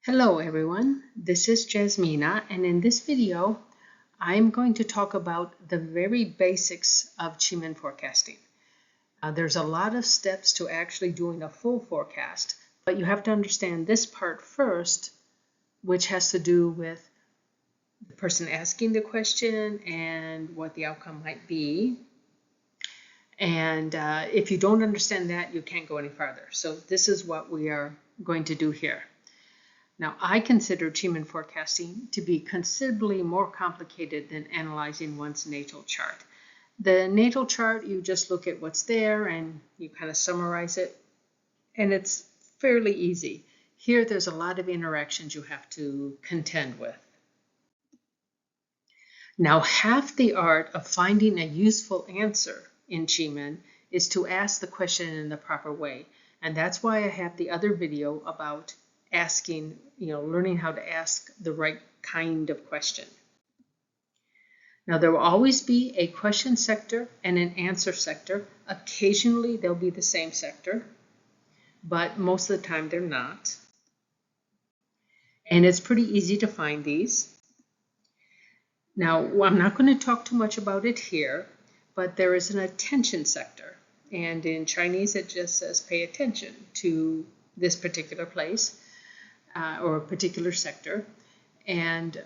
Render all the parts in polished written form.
Hello everyone, this is Jasmina, and in this video I'm going to talk about the very basics of Qingmen forecasting. There's a lot of steps to actually doing a full forecast, but you have to understand this part first, which has to do with the person asking the question and what the outcome might be. And if you don't understand that, you can't go any farther. So this is what we are going to do here. Now, I consider Qingmen forecasting to be considerably more complicated than analyzing one's natal chart. The natal chart, you just look at what's there and you kind of summarize it, and it's fairly easy. Here, there's a lot of interactions you have to contend with. Now, half the art of finding a useful answer in Qingmen is to ask the question in the proper way, and that's why I have the other video about asking, learning how to ask the right kind of question. Now, there will always be a question sector and an answer sector. Occasionally, they'll be the same sector, but most of the time they're not. And it's pretty easy to find these. Now, I'm not going to talk too much about it here, but there is an attention sector. And in Chinese, it just says pay attention to this particular place. Or a particular sector, and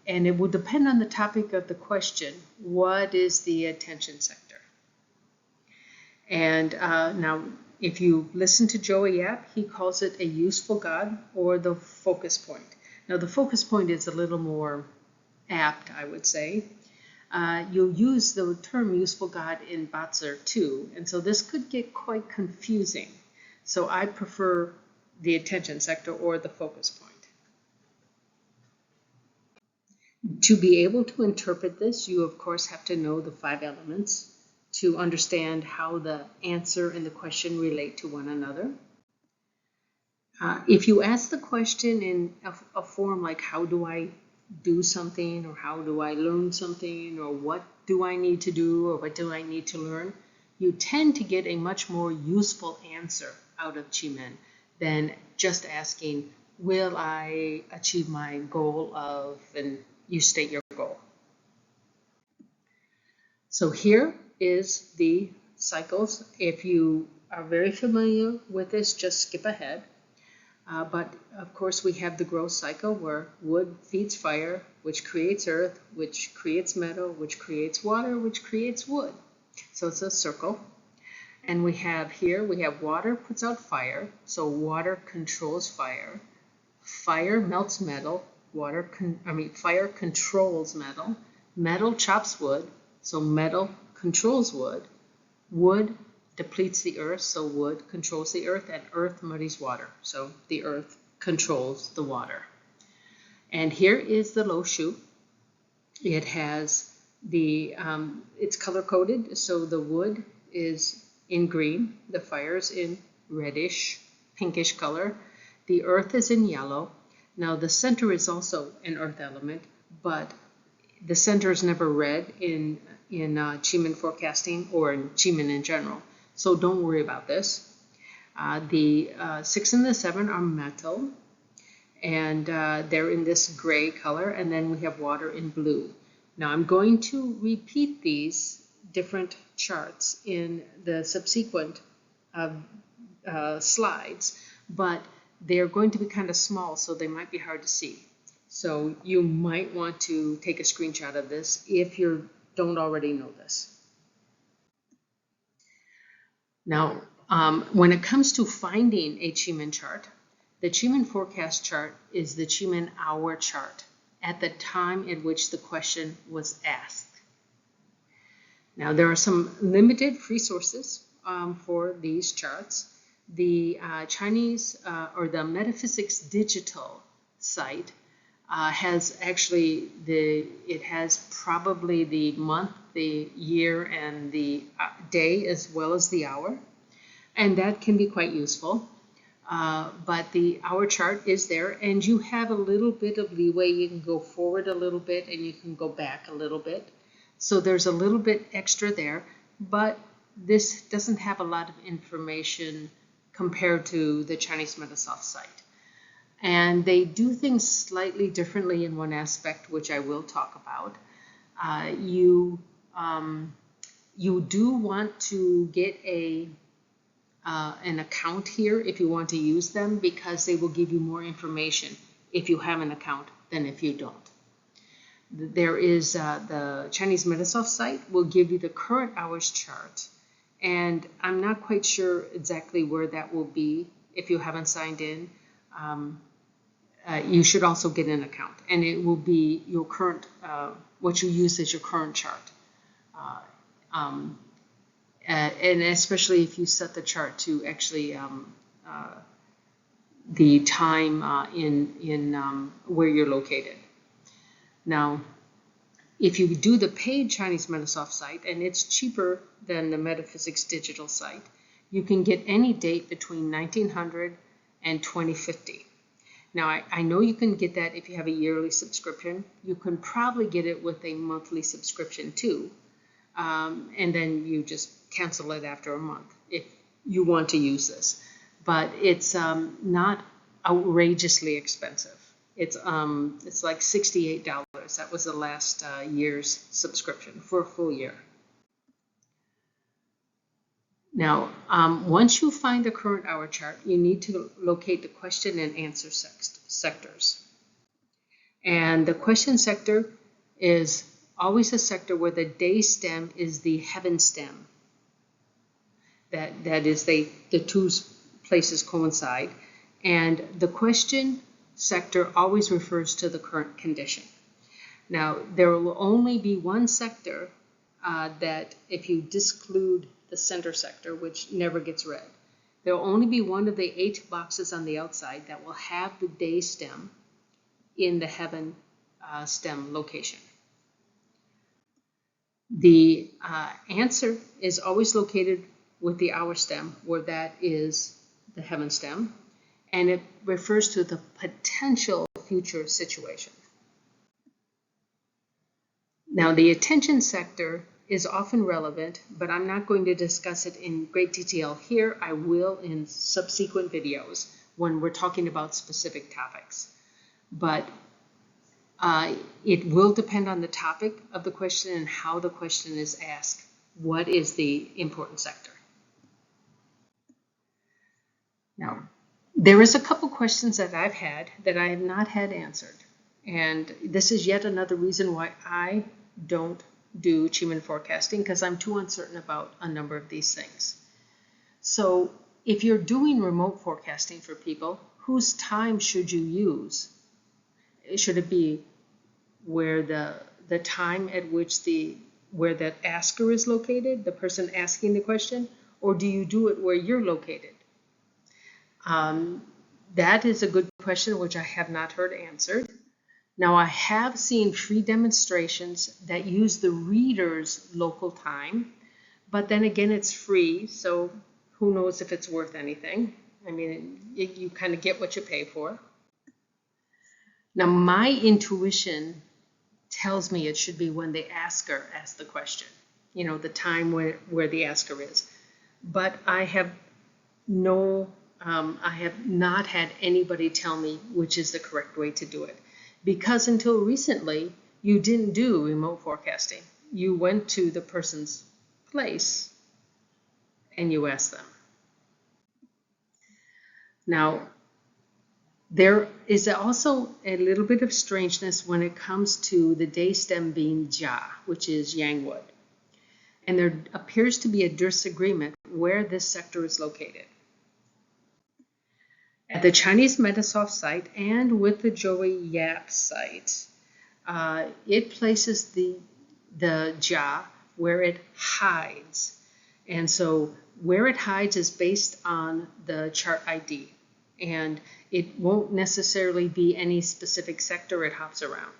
it will depend on the topic of the question. What is the attention sector? And now, if you listen to Joey Yap, he calls it a useful God or the focus point. Now, the focus point is a little more apt, I would say. You'll use the term useful God in Bazi too, and so this could get quite confusing. So I prefer the attention sector or the focus point. To be able to interpret this, you of course have to know the 5 elements to understand how the answer and the question relate to one another. If you ask the question in a form like how do I do something, or how do I learn something, or what do I need to do, or what do I need to learn, you tend to get a much more useful answer out of Qingmen than just asking, will I achieve my goal of, and you state your goal. So here is the cycles. If you are very familiar with this, just skip ahead. But of course we have the growth cycle where wood feeds fire, which creates earth, which creates metal, which creates water, which creates wood. So it's a circle. And we have water puts out fire, so water controls fire. Fire melts metal, fire controls metal. Metal chops wood, so metal controls wood. Wood depletes the earth, so wood controls the earth, and earth muddies water, so the earth controls the water. And here is the Lo Shu. It has it's color coded, so the wood is in green, the fire's in reddish, pinkish color, the earth is in yellow. Now the center is also an earth element, but the center is never red in Qingmen forecasting or in Qingmen in general, so don't worry about this. The 6 and the 7 are metal, and they're in this gray color, and then we have water in blue. Now I'm going to repeat these different charts in the subsequent slides, but they're going to be kind of small, so they might be hard to see. So you might want to take a screenshot of this if you don't already know this. Now, when it comes to finding a Qingmen chart, the Qingmen forecast chart is the Qingmen hour chart at the time at which the question was asked. Now, there are some limited free sources for these charts. The Chinese or the Metaphysics Digital site has actually it has probably the month, the year, and the day as well as the hour, and that can be quite useful. But the hour chart is there, and you have a little bit of leeway. You can go forward a little bit and you can go back a little bit. So there's a little bit extra there, but this doesn't have a lot of information compared to the Chinese Metasoft site. And they do things slightly differently in one aspect, which I will talk about. You do want to get an account here if you want to use them, because they will give you more information if you have an account than if you don't. There is the Chinese Metasoft site will give you the current hours chart, and I'm not quite sure exactly where that will be if you haven't signed in. You should also get an account, and it will be your current, what you use as your current chart. And especially if you set the chart to actually the time in where you're located. Now, if you do the paid Chinese Metasoft site, and it's cheaper than the Metaphysics Digital site, you can get any date between 1900 and 2050. Now, I know you can get that if you have a yearly subscription. You can probably get it with a monthly subscription too. And then you just cancel it after a month if you want to use this. But it's not outrageously expensive. It's like $68. That was the last year's subscription for a full year. Now, once you find the current hour chart, you need to locate the question and answer sectors. And the question sector is always a sector where the day stem is the heaven stem. That is, the two places coincide. And the question sector always refers to the current condition. Now, there will only be one sector that, if you disclude the center sector, which never gets read, there will only be one of the 8 boxes on the outside that will have the day stem in the heaven stem location. The answer is always located with the hour stem, where that is the heaven stem, and it refers to the potential future situation. Now, the attention sector is often relevant, but I'm not going to discuss it in great detail here. I will in subsequent videos when we're talking about specific topics. But it will depend on the topic of the question and how the question is asked. What is the important sector? Now, there is a couple questions that I've had that I have not had answered. And this is yet another reason why I don't do Qi forecasting, because I'm too uncertain about a number of these things. So if you're doing remote forecasting for people, whose time should you use? Should it be where the time at which where that asker is located, the person asking the question, or do you do it where you're located? That is a good question, which I have not heard answered. Now, I have seen free demonstrations that use the reader's local time, but then again, it's free, so who knows if it's worth anything. I mean, you kind of get what you pay for. Now, my intuition tells me it should be when the asker asks the question, the time where the asker is. But I have not had anybody tell me which is the correct way to do it. Because until recently, you didn't do remote forecasting. You went to the person's place and you asked them. Now, there is also a little bit of strangeness when it comes to the day stem being Jia, which is Yangwood. And there appears to be a disagreement where this sector is located. At the Chinese Metasoft site and with the Joey Yap site, it places the Jia where it hides. And so where it hides is based on the chart ID. And it won't necessarily be any specific sector it hops around.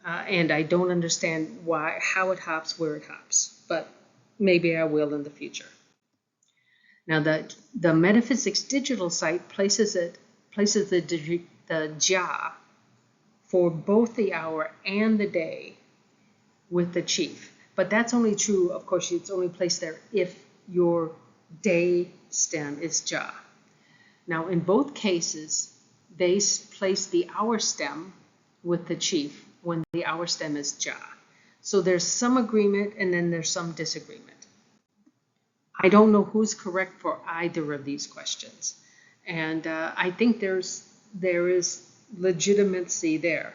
And I don't understand how it hops where it hops, but maybe I will in the future. Now, the Metaphysics Digital site places the Jia for both the hour and the day with the chief. But that's only true, of course, it's only placed there if your day stem is Jia. Now, in both cases, they place the hour stem with the chief when the hour stem is Ja. So there's some agreement and then there's some disagreement. I don't know who's correct for either of these questions. And I think there is legitimacy there.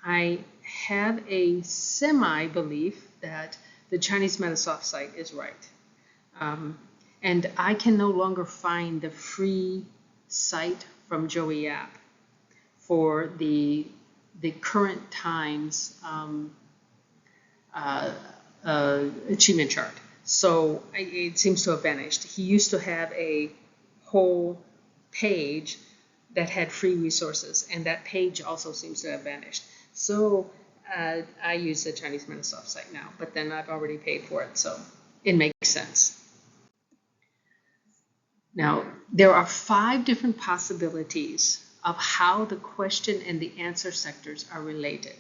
I have a semi-belief that the Chinese Metasoft site is right. And I can no longer find the free site from Joey Yap for the current times achievement chart. So it seems to have vanished. He used to have a whole page that had free resources, and that page also seems to have vanished. So I use the Chinese Metasoft site now, but then I've already paid for it, so it makes sense. Now, there are 5 different possibilities of how the question and the answer sectors are related.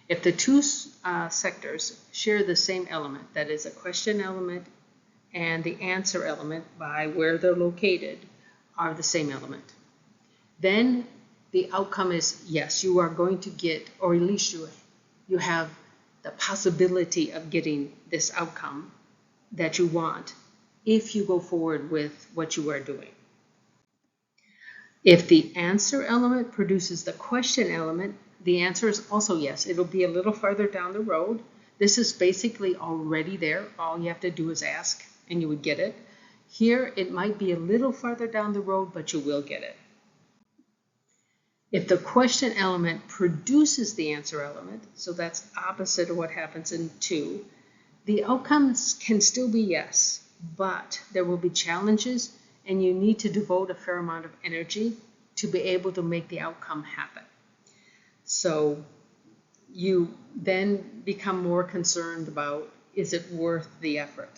If the two sectors share the same element, that is a question element and the answer element by where they're located are the same element, then the outcome is yes, you are going to get, or at least you have the possibility of getting this outcome that you want if you go forward with what you are doing. If the answer element produces the question element, the answer is also yes. It'll be a little farther down the road. This is basically already there. All you have to do is ask and you would get it. Here, it might be a little farther down the road, but you will get it. If the question element produces the answer element, so that's opposite of what happens in 2, the outcomes can still be yes, but there will be challenges and you need to devote a fair amount of energy to be able to make the outcome happen. So you then become more concerned about, is it worth the effort?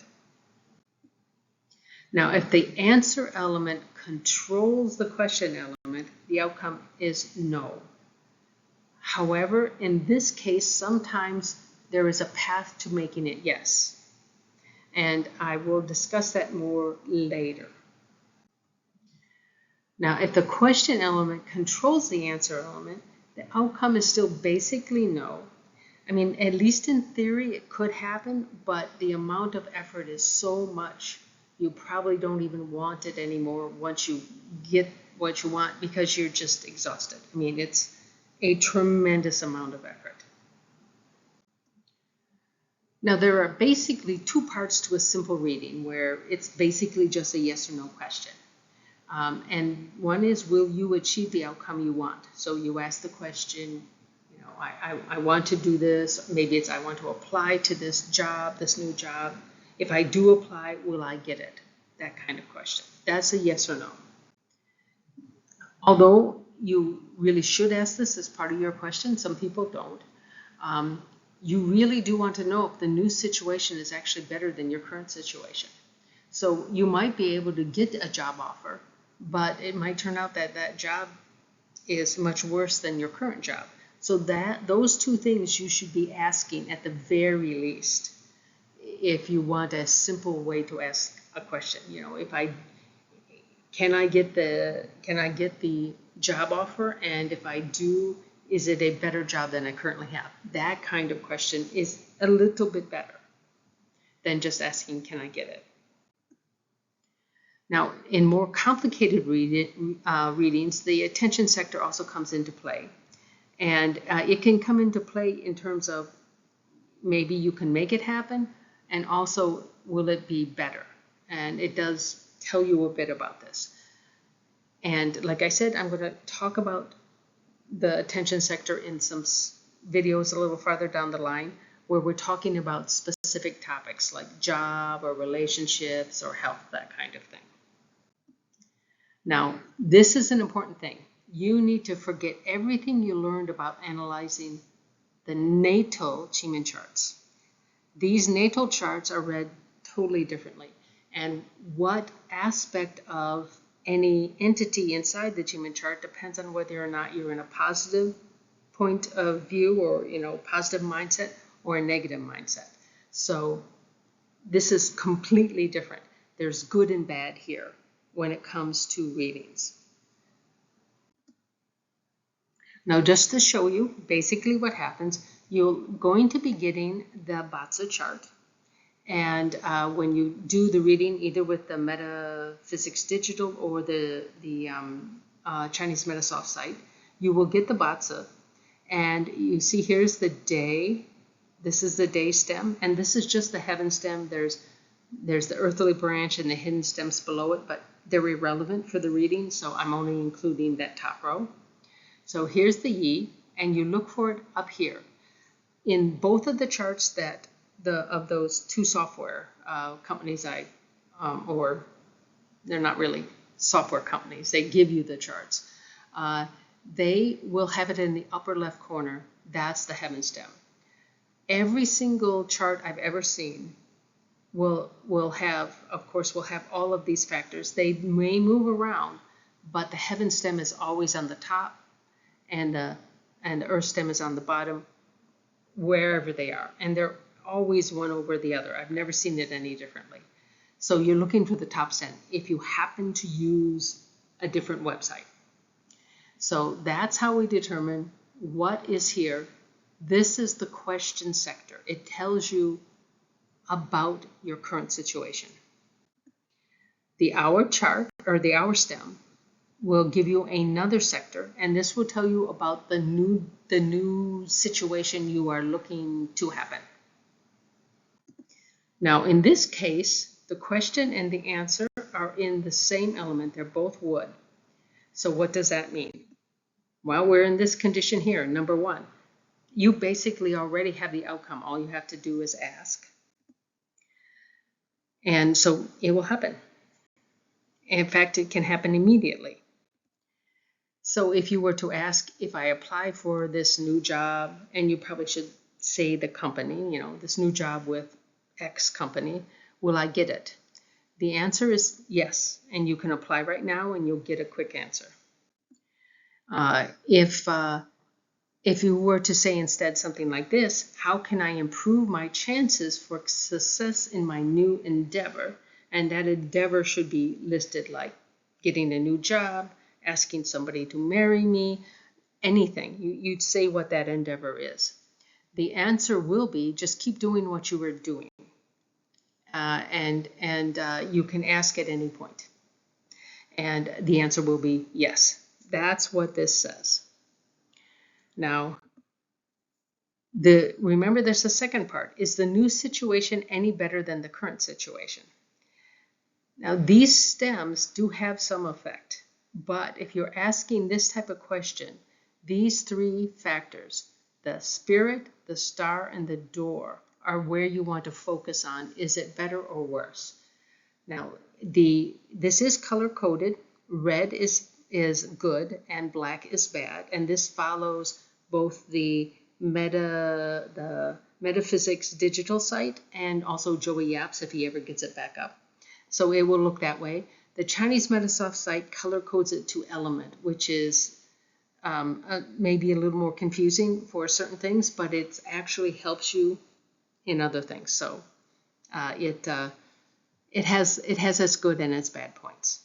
Now, if the answer element controls the question element, the outcome is no. However, in this case, sometimes there is a path to making it yes. And I will discuss that more later. Now, if the question element controls the answer element, the outcome is still basically no. I mean, at least in theory, it could happen, but the amount of effort is so much, you probably don't even want it anymore once you get what you want because you're just exhausted. I mean, it's a tremendous amount of effort. Now, there are basically 2 parts to a simple reading where it's basically just a yes or no question. And one is, will you achieve the outcome you want? So you ask the question, you know, I want to do this. Maybe it's I want to apply to this job, this new job. If I do apply, will I get it? That kind of question. That's a yes or no. Although you really should ask this as part of your question, some people don't. You really do want to know if the new situation is actually better than your current situation. So you might be able to get a job offer, but it might turn out that that job is much worse than your current job. So those 2 things you should be asking at the very least if you want a simple way to ask a question. You know, can I get the job offer, and if I do, is it a better job than I currently have? That kind of question is a little bit better than just asking, can I get it? Now, in more complicated readings, the attention sector also comes into play. And it can come into play in terms of maybe you can make it happen, and also will it be better? And it does tell you a bit about this. And like I said, I'm going to talk about the attention sector in some videos a little farther down the line where we're talking about specific topics like job or relationships or health, that kind of thing. Now, this is an important thing. You need to forget everything you learned about analyzing the natal Qingmen charts. These natal charts are read totally differently. And what aspect of any entity inside the Qingmen chart depends on whether or not you're in a positive point of view or, you know, positive mindset or a negative mindset. So this is completely different. There's good and bad here when it comes to readings. Now, just to show you basically what happens, you're going to be getting the BATSA chart. And when you do the reading, either with the Metaphysics Digital or the Chinese Metasoft site, you will get the BATSA. And you see here's the day. This is the day stem, and this is just the heaven stem. There's the earthly branch and the hidden stems below it, but they're irrelevant for the reading, so I'm only including that top row. So here's the Yi, and you look for it up here. In both of the charts that of those two software companies or they're not really software companies, they give you the charts. They will have it in the upper left corner. That's the heaven stem. Every single chart I've ever seen will have, of course, will have all of these factors. They may move around, but the heaven stem is always on the top, and the earth stem is on the bottom, wherever they are. And they're always one over the other. I've never seen it any differently. So you're looking for the top stem if you happen to use a different website. So that's how we determine what is here. This is the question sector. It tells you about your current situation. The hour chart, or the hour stem, will give you another sector, and this will tell you about the new situation you are looking to happen. Now, in this case, the question and the answer are in the same element. They're both wood. So what does that mean? Well, we're in this condition here. Number one, you basically already have the outcome. All you have to do is ask. And so it will happen. In fact, it can happen immediately. So if you were to ask, if I apply for this new job, and you probably should say the company, this new job with X company, will I get it? The answer is yes, and you can apply right now and you'll get a quick answer. If you were to say instead something like this, how can I improve my chances for success in my new endeavor? And that endeavor should be listed like getting a new job, asking somebody to marry me, anything. You'd say what that endeavor is. The answer will be just keep doing what you were doing. And you can ask at any point. And the answer will be yes. That's what this says. Now, remember there's a second part. Is the new situation any better than the current situation? Now, these stems do have some effect. But if you're asking this type of question, these three factors, the spirit, the star, and the door, are where you want to focus on. Is it better or worse? Now, this is color-coded. Red is good and black is bad. And this follows both the Metaphysics Digital site and also Joey Yaps if he ever gets it back up. So it will look that way. The Chinese Metasoft site color codes it to element, which is maybe a little more confusing for certain things, but it actually helps you in other things. So it has its good and its bad points.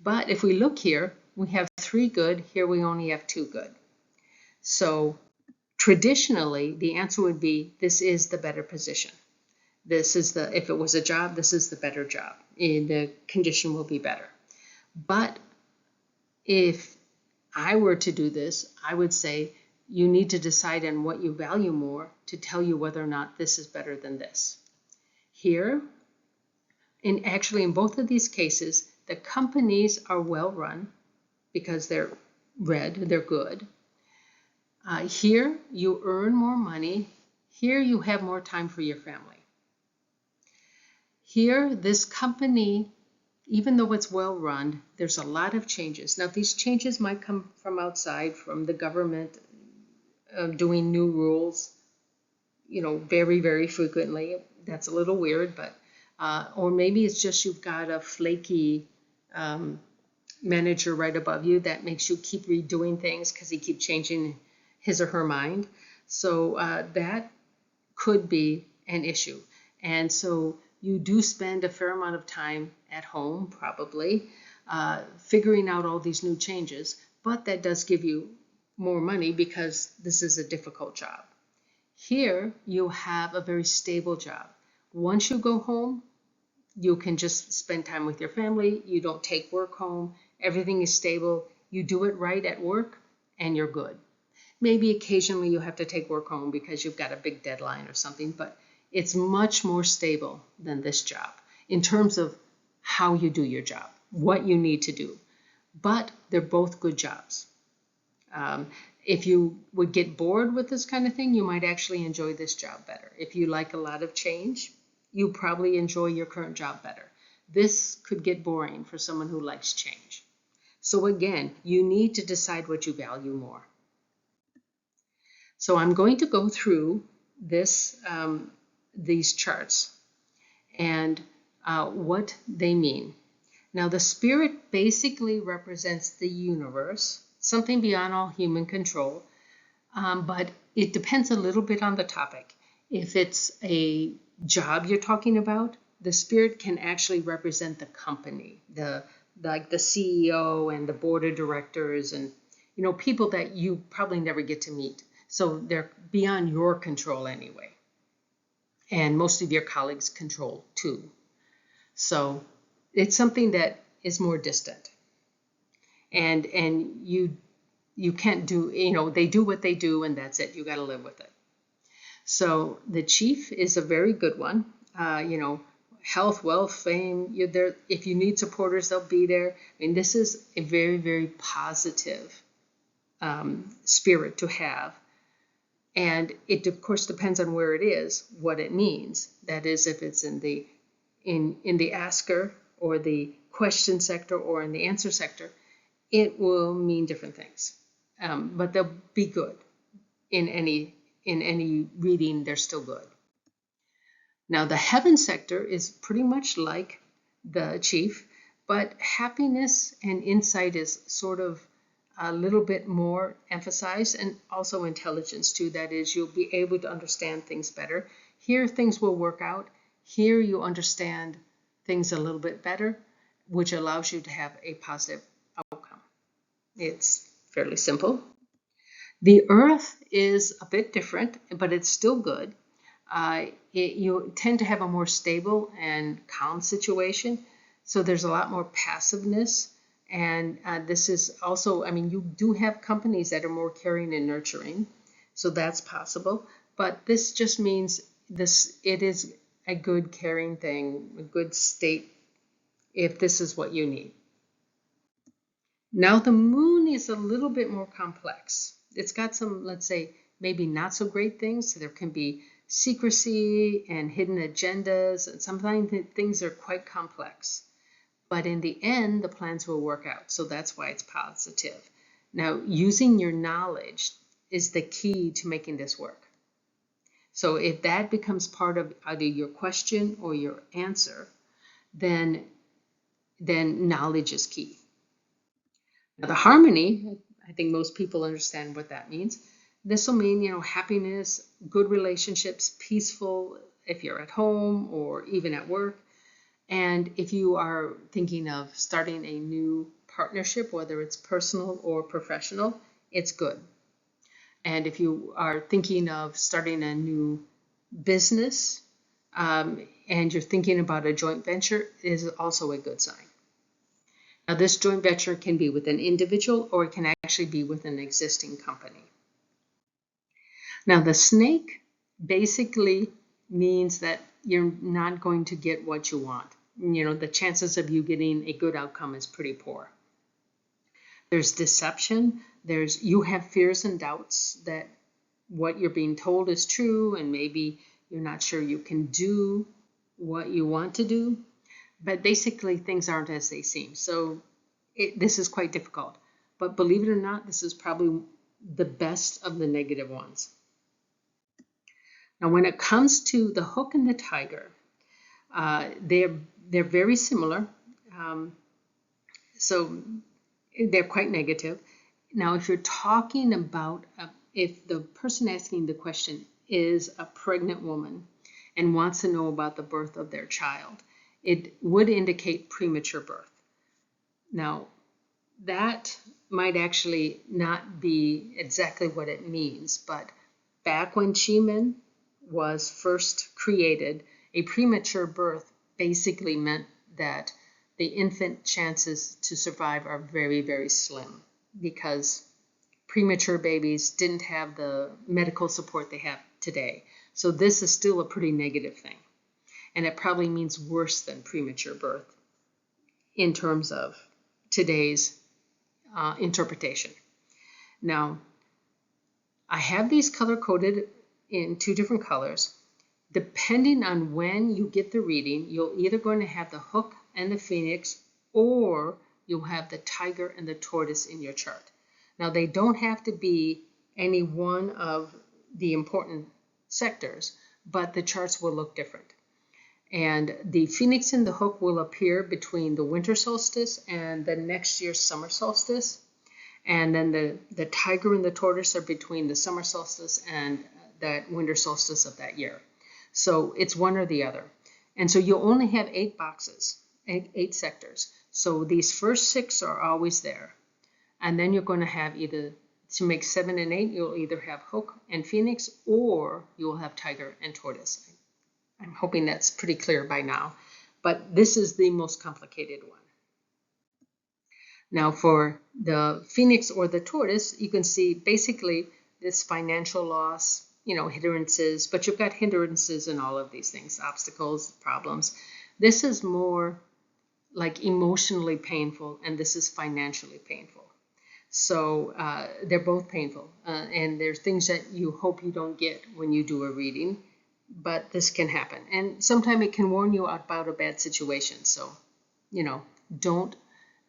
But if we look here, we have 3 good. Here we only have 2 good. So traditionally, the answer would be this is the better position. This is if it was a job, this is the better job. The condition will be better. But if I were to do this, I would say you need to decide on what you value more to tell you whether or not this is better than this. Here, actually in both of these cases, the companies are well run because they're red, they're good. Here, you earn more money. Here, you have more time for your family. Here, this company, even though it's well run, there's a lot of changes. Now, these changes might come from outside, from the government doing new rules, very, very frequently. That's a little weird, but or maybe it's just you've got a flaky manager right above you that makes you keep redoing things because he keeps changing his or her mind. So that could be an issue. And so you do spend a fair amount of time at home, probably, figuring out all these new changes, but that does give you more money because this is a difficult job. Here, you have a very stable job. Once you go home, you can just spend time with your family. You don't take work home. Everything is stable. You do it right at work and you're good. Maybe occasionally you have to take work home because you've got a big deadline or something, but it's much more stable than this job in terms of how you do your job, what you need to do. But they're both good jobs. If you would get bored with this kind of thing, you might actually enjoy this job better. If you like a lot of change, you probably enjoy your current job better. This could get boring for someone who likes change. So again, you need to decide what you value more. So I'm going to go through these charts and what they mean. Now, the spirit basically represents the universe, something beyond all human control, but it depends a little bit on the topic. If it's a job you're talking about, the spirit can actually represent the company, like the CEO and the board of directors, and people that you probably never get to meet. So they're beyond your control anyway. And most of your colleagues' control too. So it's something that is more distant. And you can't do, they do what they do and that's it. You got to live with it. So the chief is a very good one. Health, wealth, fame, you're there. If you need supporters, they'll be there. I mean, this is a very, very positive spirit to have. And it, of course, depends on where it is, what it means. That is, if it's in the asker or the question sector or in the answer sector, it will mean different things. But they'll be good. In any reading, they're still good. Now, the heaven sector is pretty much like the chief, but happiness and insight is sort of a little bit more emphasized, and also intelligence too. That is, you'll be able to understand things better. Here, things will work out. Here, you understand things a little bit better, which allows you to have a positive outcome. It's fairly simple. The earth is a bit different, but it's still good. You tend to have a more stable and calm situation. So there's a lot more passiveness. And this is also, you do have companies that are more caring and nurturing. So that's possible. But this just means it is a good caring thing, a good state, if this is what you need. Now the moon is a little bit more complex. It's got some, let's say, maybe not so great things. So there can be secrecy and hidden agendas, and sometimes things are quite complex. But in the end, the plans will work out. So that's why it's positive. Now, using your knowledge is the key to making this work. So if that becomes part of either your question or your answer, then knowledge is key. Now, the harmony, I think most people understand what that means. This will mean, happiness, good relationships, peaceful if you're at home or even at work. And if you are thinking of starting a new partnership, whether it's personal or professional, it's good. And if you are thinking of starting a new business and you're thinking about a joint venture, it is also a good sign. Now, this joint venture can be with an individual or it can actually be with an existing company. Now, the snake basically means that you're not going to get what you want. The chances of you getting a good outcome is pretty poor. There's deception. You have fears and doubts that what you're being told is true, and maybe you're not sure you can do what you want to do. But basically, things aren't as they seem. So this is quite difficult. But believe it or not, this is probably the best of the negative ones. Now, when it comes to the hook and the tiger, they're very similar. So they're quite negative. Now, if you're talking about, if the person asking the question is a pregnant woman and wants to know about the birth of their child, it would indicate premature birth. Now, that might actually not be exactly what it means, but back when Cheeman was first created, a premature birth basically meant that the infant chances to survive are very, very slim because premature babies didn't have the medical support they have today. So this is still a pretty negative thing. And it probably means worse than premature birth in terms of today's interpretation. Now, I have these color coded in 2 different colors. Depending on when you get the reading, you're either going to have the hook and the phoenix, or you'll have the tiger and the tortoise in your chart. Now, they don't have to be any one of the important sectors, but the charts will look different. And the phoenix and the hook will appear between the winter solstice and the next year's summer solstice. And then the tiger and the tortoise are between the summer solstice and that winter solstice of that year. So it's one or the other. And so you'll only have 8 boxes, 8 sectors. So these first 6 are always there. And then you're going to have either, to make 7 and 8, you'll either have hook and phoenix, or you'll have tiger and tortoise. I'm hoping that's pretty clear by now. But this is the most complicated one. Now for the phoenix or the tortoise, you can see basically this financial loss, hindrances, but you've got hindrances in all of these things, obstacles, problems. This is more like emotionally painful, and this is financially painful. So they're both painful, and there's things that you hope you don't get when you do a reading, but this can happen. And sometimes it can warn you about a bad situation. So,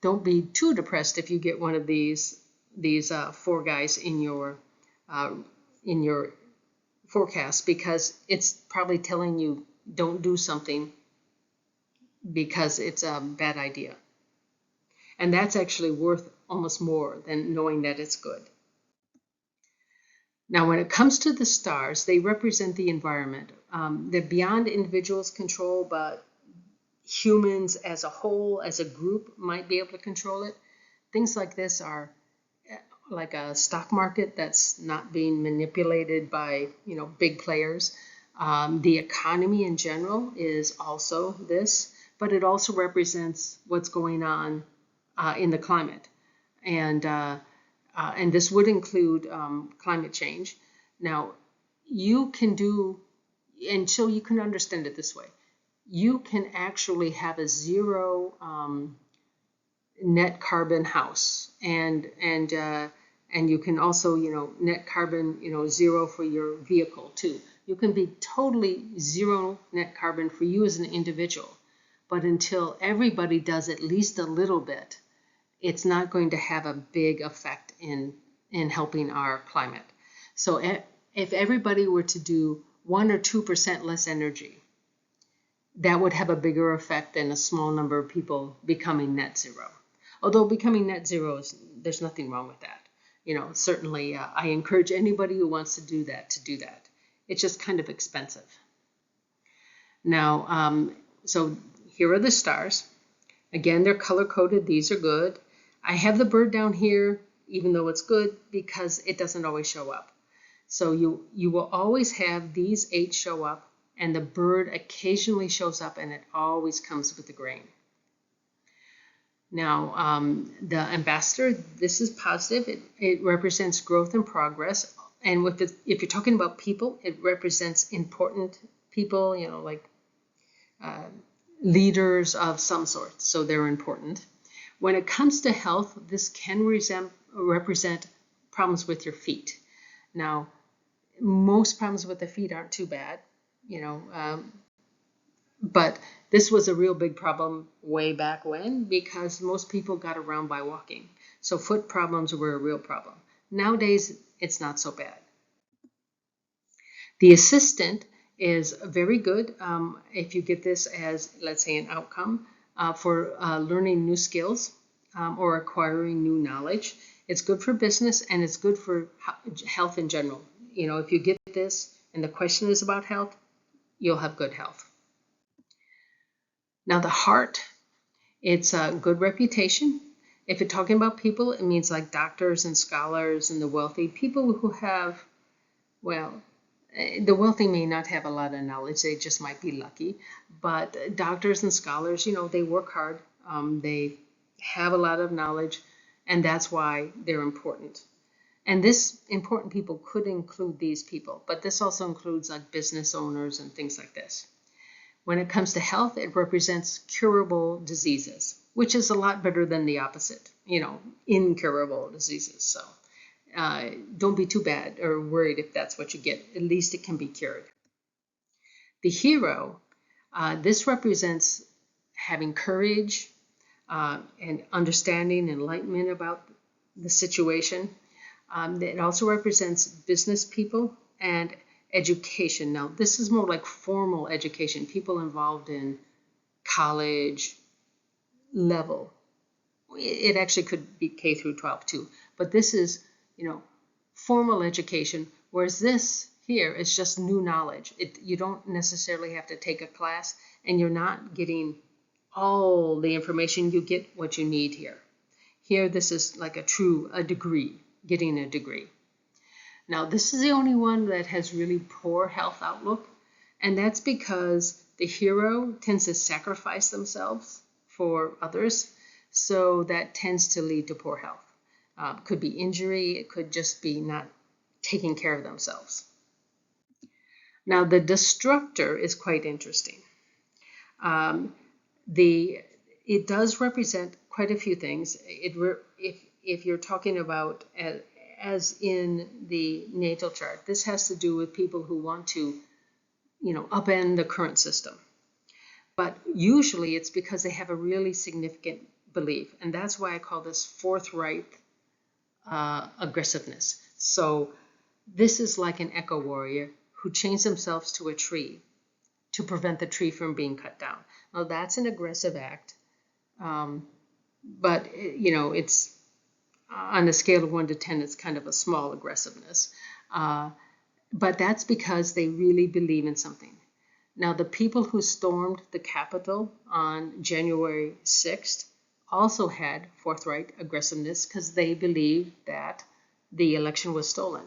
don't be too depressed if you get one of these 4 guys in your forecast, because it's probably telling you don't do something because it's a bad idea. And that's actually worth almost more than knowing that it's good. Now, when it comes to the stars, they represent the environment. They're beyond individuals' control, but humans as a whole, as a group, might be able to control it. Things like this are like a stock market that's not being manipulated by, big players. The economy in general is also this, but it also represents what's going on in the climate. And this would include climate change. Now, you can do, and so you can understand it this way. You can actually have a 0 net carbon house, and you can also, net carbon, 0 for your vehicle too. You can be totally 0 net carbon for you as an individual, but until everybody does at least a little bit, it's not going to have a big effect in helping our climate. So if everybody were to do 1 or 2% less energy, that would have a bigger effect than a small number of people becoming net zero. Although becoming net zero, there's nothing wrong with that. Certainly I encourage anybody who wants to do that to do that. It's just kind of expensive. Now, so here are the stars. Again, they're color-coded. These are good. I have the bird down here, even though it's good, because it doesn't always show up. So you will always have these 8 show up, and the bird occasionally shows up, and it always comes with the grain. Now, the ambassador, this is positive. It represents growth and progress. And if you're talking about people, it represents important people, like leaders of some sort. So they're important. When it comes to health, this can represent problems with your feet. Now, most problems with the feet aren't too bad, but this was a real big problem way back when, because most people got around by walking. So foot problems were a real problem. Nowadays, it's not so bad. The assistant is very good if you get this as, let's say, an outcome for learning new skills or acquiring new knowledge. It's good for business, and it's good for health in general. If you get this and the question is about health, you'll have good health. Now, the heart, it's a good reputation. If you're talking about people, it means like doctors and scholars and the wealthy, people who have, well, the wealthy may not have a lot of knowledge, they just might be lucky. But doctors and scholars, they work hard, they have a lot of knowledge, and that's why they're important. And this important people could include these people, but this also includes like business owners and things like this. When it comes to health, it represents curable diseases, which is a lot better than the opposite, incurable diseases. So don't be too bad or worried if that's what you get. At least it can be cured. The hero, this represents having courage and understanding, enlightenment about the situation. It also represents business people and education. Now, this is more like formal education, people involved in college level. It actually could be K through 12 too, but this is, formal education, whereas this here is just new knowledge. You don't necessarily have to take a class, and you're not getting all the information. You get what you need here. Here, this is like a degree, getting a degree. Now, this is the only one that has really poor health outlook, and that's because the hero tends to sacrifice themselves for others, so that tends to lead to poor health. Could be injury, it could just be not taking care of themselves. Now, the destructor is quite interesting. It does represent quite a few things. If you're talking about as in the natal chart, this has to do with people who want to, upend the current system. But usually it's because they have a really significant belief, and that's why I call this forthright aggressiveness. So this is like an eco warrior who chains themselves to a tree to prevent the tree from being cut down. Now that's an aggressive act, but it's on a scale of 1 to 10, it's kind of a small aggressiveness. But that's because they really believe in something. Now, the people who stormed the Capitol on January 6th also had forthright aggressiveness because they believed that the election was stolen.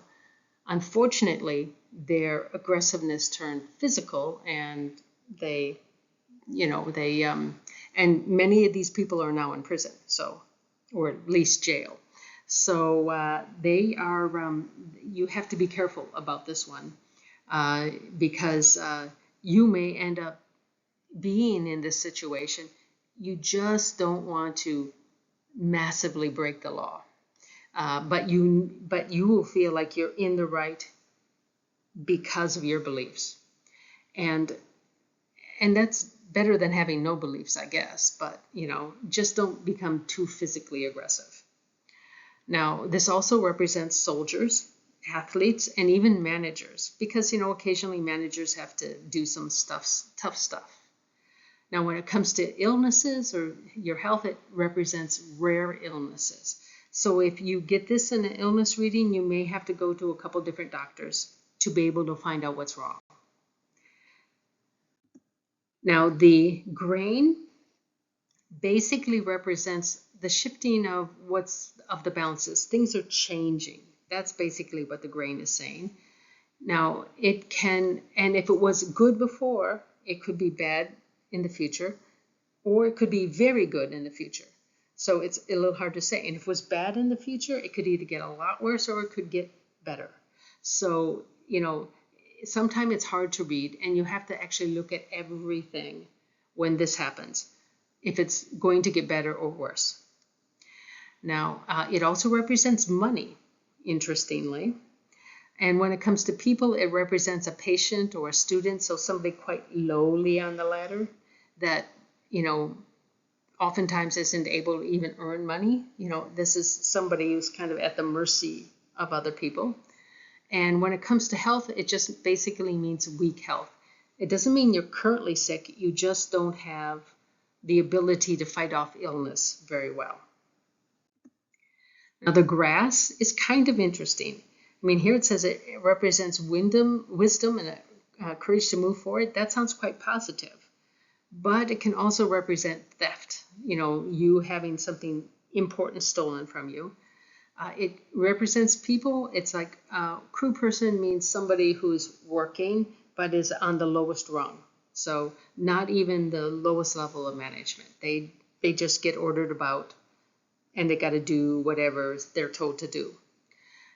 Unfortunately, their aggressiveness turned physical, and and many of these people are now in prison, or at least jail. So they are, you have to be careful about this one because you may end up being in this situation. You just don't want to massively break the law, but you will feel like you're in the right because of your beliefs, and that's better than having no beliefs, I guess. But just don't become too physically aggressive. Now, this also represents soldiers, athletes, and even managers, because occasionally managers have to do some tough stuff. Now, when it comes to illnesses or your health, it represents rare illnesses. So if you get this in an illness reading, you may have to go to a couple different doctors to be able to find out what's wrong. Now, the grain basically represents the shifting of the balances. Things are changing. That's basically what the grain is saying. Now, it can, and if it was good before, it could be bad in the future, or it could be very good in the future. So it's a little hard to say. And if it was bad in the future, it could either get a lot worse or it could get better. So, sometimes it's hard to read, and you have to actually look at everything when this happens, if it's going to get better or worse. Now, it also represents money, interestingly. And when it comes to people, it represents a patient or a student, so somebody quite lowly on the ladder that, oftentimes isn't able to even earn money. This is somebody who's kind of at the mercy of other people. And when it comes to health, it just basically means weak health. It doesn't mean you're currently sick, you just don't have the ability to fight off illness very well. Now, the grass is kind of interesting. I mean, here it says it represents wisdom and courage to move forward. That sounds quite positive. But it can also represent theft, you having something important stolen from you. It represents people. It's like crew person means somebody who's working but is on the lowest rung. So not even the lowest level of management. They just get ordered about and they got to do whatever they're told to do.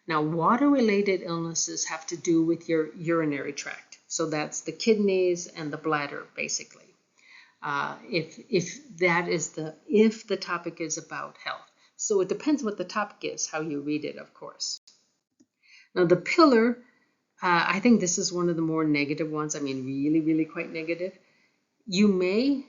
Now, water-related illnesses have to do with your urinary tract. So that's the kidneys and the bladder, basically. If the topic is about health. So it depends what the topic is, how you read it, of course. Now, the pillar, I think this is one of the more negative ones. I mean, really, really quite negative. You may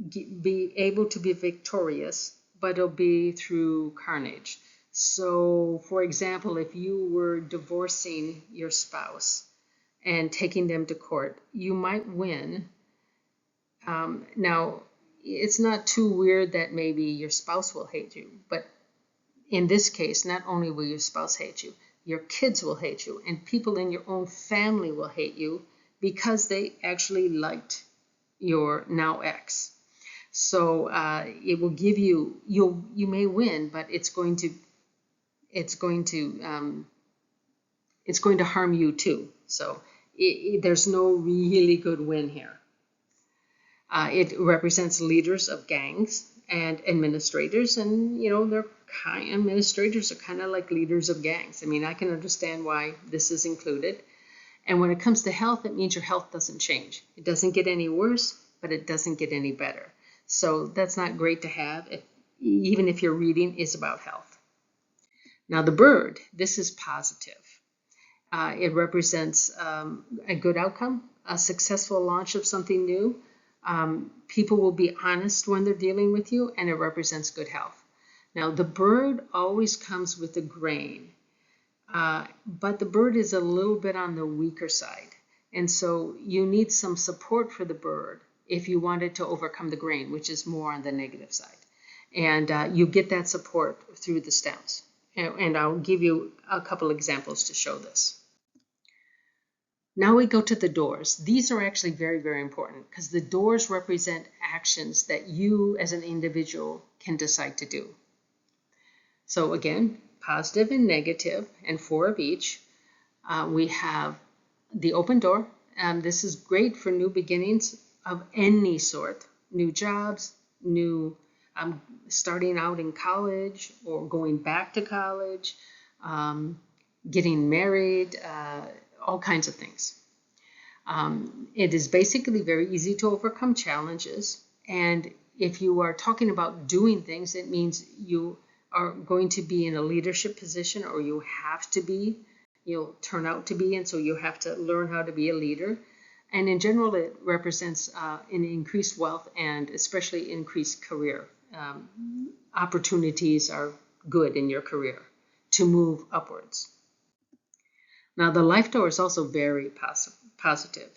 be able to be victorious, but it'll be through carnage. So, for example, if you were divorcing your spouse and taking them to court, you might win. Now, it's not too weird that maybe your spouse will hate you, but in this case, not only will your spouse hate you, your kids will hate you, and people in your own family will hate you because they actually liked your now ex. So it will give you may win, but it's going to harm you too. So there's no really good win here. It represents leaders of gangs and administrators, and administrators are kind of like leaders of gangs. I mean, I can understand why this is included. And when it comes to health, it means your health doesn't change. It doesn't get any worse, but it doesn't get any better. So that's not great to have, even if your reading is about health. Now, the bird, this is positive. It represents a good outcome, a successful launch of something new. People will be honest when they're dealing with you, and it represents good health. Now, the bird always comes with a grain, but the bird is a little bit on the weaker side. And so you need some support for the bird if you want it to overcome the grain, which is more on the negative side. And you get that support through the stems. And I'll give you a couple examples to show this. Now we go to the doors. These are actually very, very important because the doors represent actions that you as an individual can decide to do. So again, positive and negative, and 4 of each. We have the open door. This is great for new beginnings of any sort, new jobs, new starting out in college or going back to college, getting married, all kinds of things. It is basically very easy to overcome challenges. And if you are talking about doing things, it means you are going to be in a leadership position, or you have to be, you'll turn out to be, and so you have to learn how to be a leader. And in general, it represents an increased wealth and especially increased career. Opportunities are good in your career to move upwards. Now, the life door is also very positive.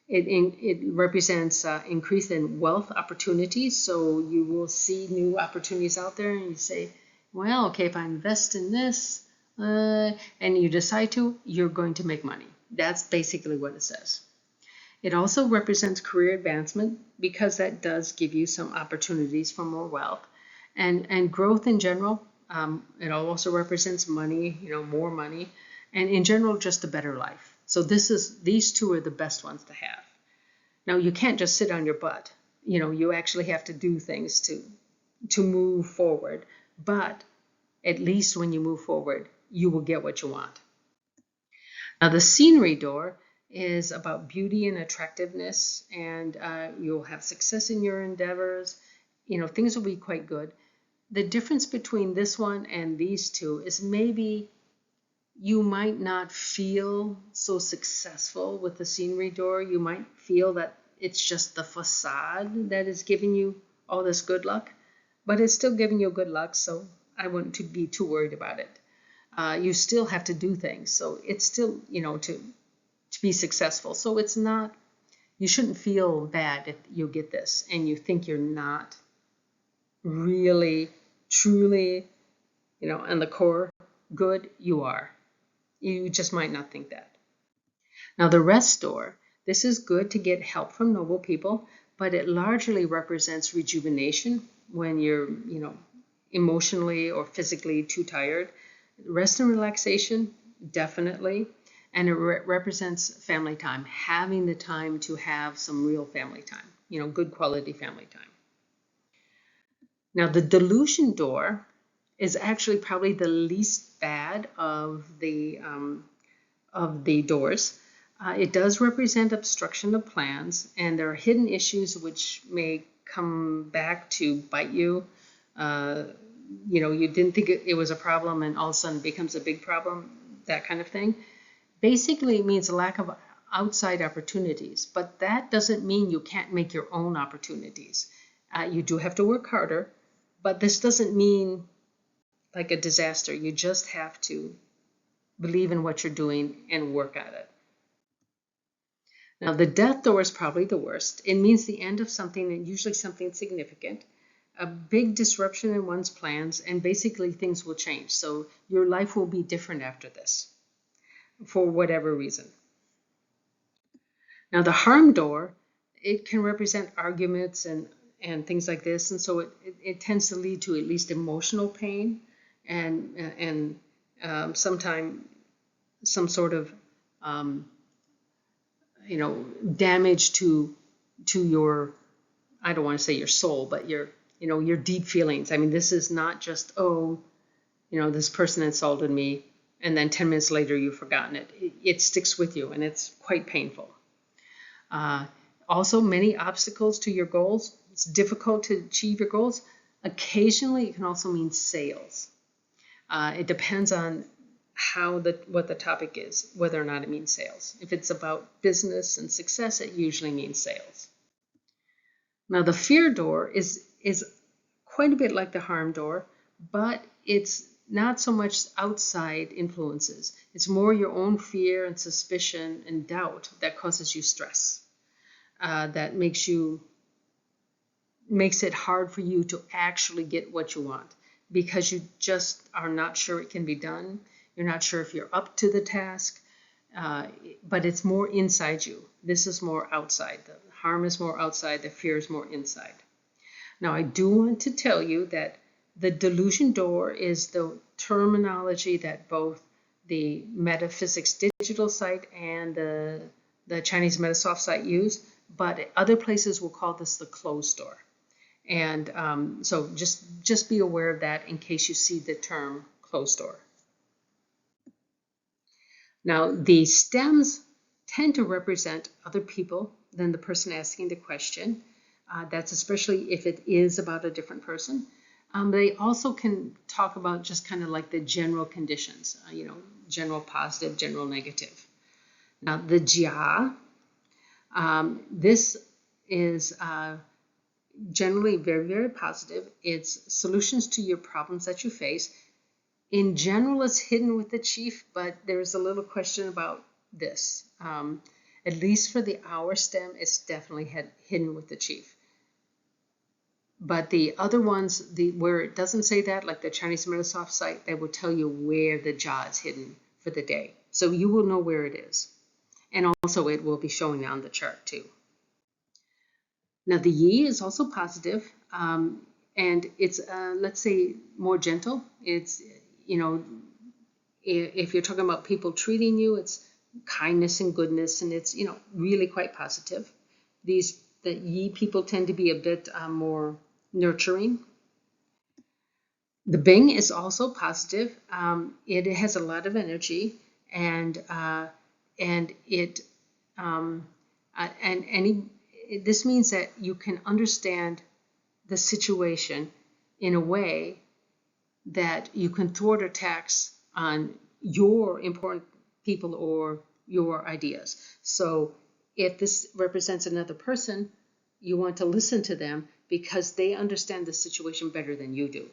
It represents increase in wealth opportunities. So you will see new opportunities out there and you say, well, okay, if I invest in this and you decide to, you're going to make money. That's basically what it says. It also represents career advancement because that does give you some opportunities for more wealth and growth in general. It also represents money, more money, and in general, just a better life. So these 2 are the best ones to have. Now, you can't just sit on your butt. You actually have to do things to move forward. But at least when you move forward, you will get what you want. Now, the scenery door is about beauty and attractiveness, and you'll have success in your endeavors. Things will be quite good. The difference between this one and these 2 is maybe you might not feel so successful with the scenery door. You might feel that it's just the facade that is giving you all this good luck, but it's still giving you good luck, so I wouldn't be too worried about it. You still have to do things, so it's still, to be successful. So it's not, you shouldn't feel bad if you get this and you think you're not really, truly, in the core good. You are. You just might not think that. Now, the rest door, this is good to get help from noble people, but it largely represents rejuvenation when you're, emotionally or physically too tired. Rest and relaxation, definitely. And it represents family time, having the time to have some real family time, good quality family time. Now, the delusion door is actually probably the least bad of the doors. It does represent obstruction of plans, and there are hidden issues which may come back to bite you. You didn't think it was a problem, and all of a sudden it becomes a big problem, that kind of thing. Basically, it means a lack of outside opportunities, but that doesn't mean you can't make your own opportunities. You do have to work harder, but this doesn't mean like a disaster. You just have to believe in what you're doing and work at it. Now, the death door is probably the worst. It means the end of something, and usually something significant, a big disruption in one's plans, and basically things will change. So your life will be different after this, for whatever reason. Now, the harm door, it can represent arguments and things like this, and so it tends to lead to at least emotional pain and sometimes some sort of damage to your, I don't want to say your soul, but your deep feelings. I mean, this is not just, this person insulted me, and then 10 minutes later you've forgotten it. It sticks with you, and it's quite painful. Also, many obstacles to your goals. It's difficult to achieve your goals. Occasionally, it can also mean sales. It depends on what the topic is, whether or not it means sales. If it's about business and success, it usually means sales. Now, the fear door is quite a bit like the harm door, but it's not so much outside influences. It's more your own fear and suspicion and doubt that causes you stress. That makes it hard for you to actually get what you want, because you just are not sure it can be done. You're not sure if you're up to the task, but it's more inside you. This is more outside. The harm is more outside. The fear is more inside. Now, I do want to tell you that the delusion door is the terminology that both the Metaphysics Digital site and the Chinese Metasoft site use, but other places will call this the closed door. And so just be aware of that in case you see the term closed door. Now, the stems tend to represent other people than the person asking the question. That's especially if it is about a different person. They also can talk about just kind of like the general conditions, general positive, general negative. Now, the Jia, this is generally very, very positive. It's solutions to your problems that you face. In general, it's hidden with the chief, but there's a little question about this. At least for the hour stem, it's definitely hidden with the chief. But the other ones, where it doesn't say that, like the Chinese Metasoft site, they will tell you where the Jia is hidden for the day. So you will know where it is. And also it will be showing on the chart too. Now the Yi is also positive, and it's, let's say, more gentle. It's, if you're talking about people treating you, it's kindness and goodness, and it's, really quite positive. The Yi people tend to be a bit more nurturing. The Bing is also positive. It has a lot of energy, and this means that you can understand the situation in a way that you can thwart attacks on your important people or your ideas. So if this represents another person, you want to listen to them because they understand the situation better than you do.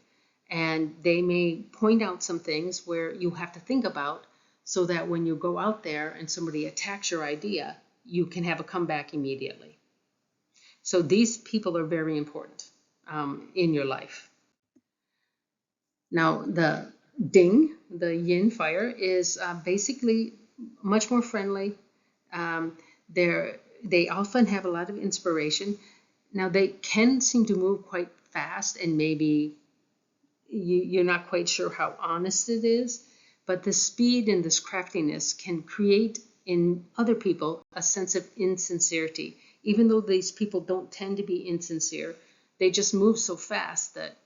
And they may point out some things where you have to think about, so that when you go out there and somebody attacks your idea, you can have a comeback immediately. So these people are very important in your life. Now, the Ding, the yin fire, is basically much more friendly. They often have a lot of inspiration. Now, they can seem to move quite fast and maybe you're not quite sure how honest it is, but the speed and this craftiness can create in other people a sense of insincerity. Even though these people don't tend to be insincere, they just move so fast that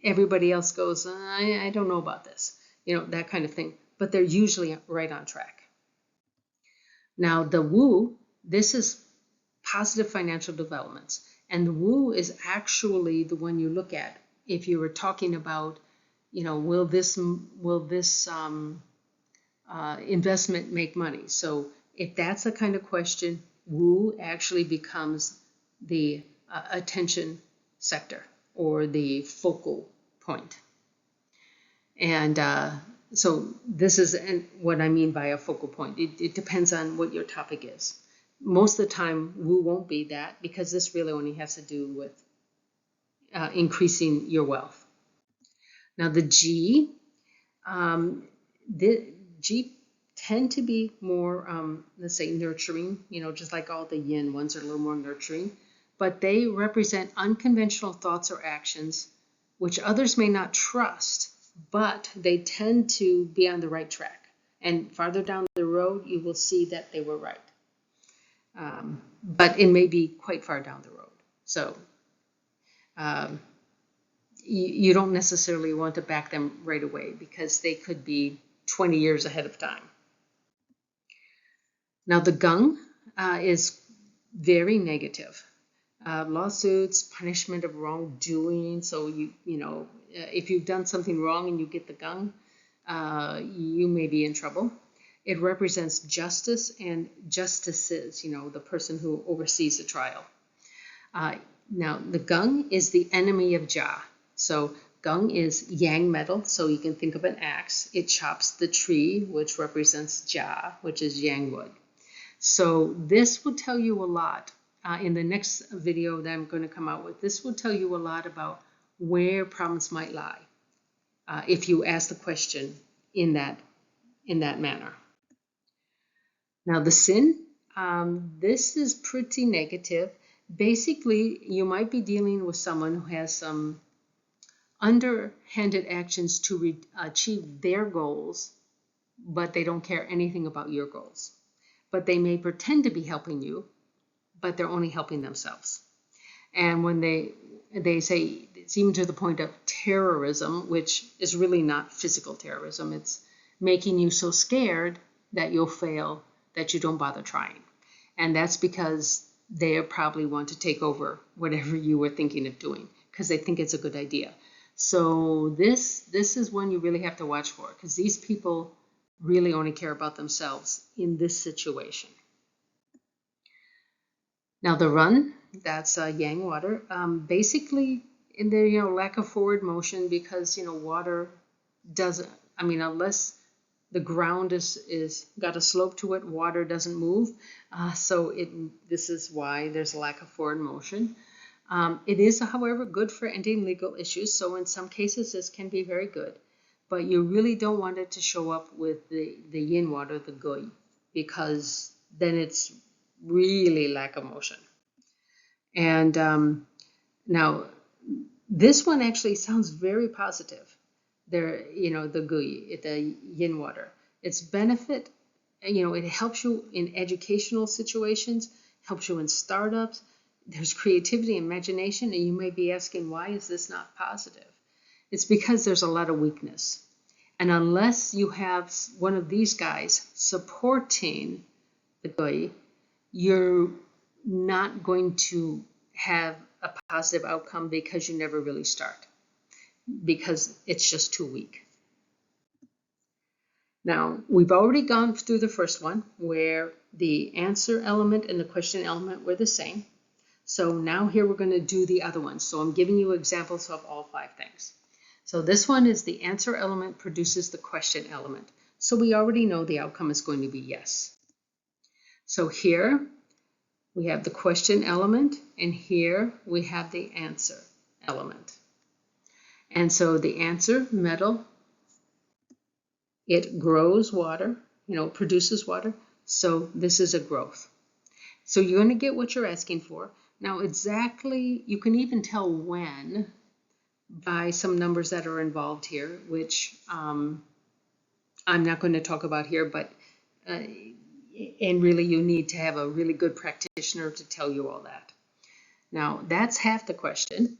everybody else goes, I don't know about this, that kind of thing. But they're usually right on track. Now, the woo, this is positive financial developments. And the woo is actually the one you look at if you were talking about, will this investment make money? So if that's the kind of question, woo actually becomes the attention sector or the focal point. And so this is what I mean by a focal point. It depends on what your topic is. Most of the time, woo won't be that, because this really only has to do with increasing your wealth. Now the G tend to be more, let's say, nurturing, just like all the yin ones are a little more nurturing, but they represent unconventional thoughts or actions which others may not trust, but they tend to be on the right track. And farther down the road, you will see that they were right. But it may be quite far down the road. So you don't necessarily want to back them right away, because they could be 20 years ahead of time. Now the gung is very negative. Lawsuits, punishment of wrongdoing. So if you've done something wrong and you get the gung, you may be in trouble. It represents justice and justices, the person who oversees the trial. Now, the gung is the enemy of Ja. So gung is yang metal, so you can think of an axe. It chops the tree, which represents Ja, which is yang wood. So this will tell you a lot. In the next video that I'm going to come out with, this will tell you a lot about where problems might lie if you ask the question in that manner. Now the sin, this is pretty negative. Basically, you might be dealing with someone who has some underhanded actions to achieve their goals, but they don't care anything about your goals. But they may pretend to be helping you, but they're only helping themselves. And when they say it's even to the point of terrorism, which is really not physical terrorism, it's making you so scared that you'll fail that you don't bother trying. And that's because they probably want to take over whatever you were thinking of doing, because they think it's a good idea. So this is one you really have to watch for, because these people really only care about themselves in this situation. Now the run, that's yang water. Basically, in the lack of forward motion, because water doesn't. Unless the ground is got a slope to it, water doesn't move. So this is why there's a lack of forward motion. It is, however, good for ending legal issues. So in some cases, this can be very good. But you really don't want it to show up with the yin water, the gui, because then it's really lack of motion. And now this one actually sounds very positive. There, the gui, the yin water. Its benefit, it helps you in educational situations, helps you in startups. There's creativity, imagination, and you may be asking, why is this not positive? It's because there's a lot of weakness. And unless you have one of these guys supporting the gui, you're not going to have a positive outcome, because you never really start, because it's just too weak. Now, we've already gone through the first one where the answer element and the question element were the same. So now here we're going to do the other ones. So I'm giving you examples of all 5 things. So this one is the answer element produces the question element. So we already know the outcome is going to be yes. So here we have the question element, and here we have the answer element. And so the answer, metal, it grows water, produces water. So this is a growth. So you're going to get what you're asking for. Now exactly, you can even tell when by some numbers that are involved here, which I'm not going to talk about here, but and really you need to have a really good practitioner to tell you all that. Now, that's half the question.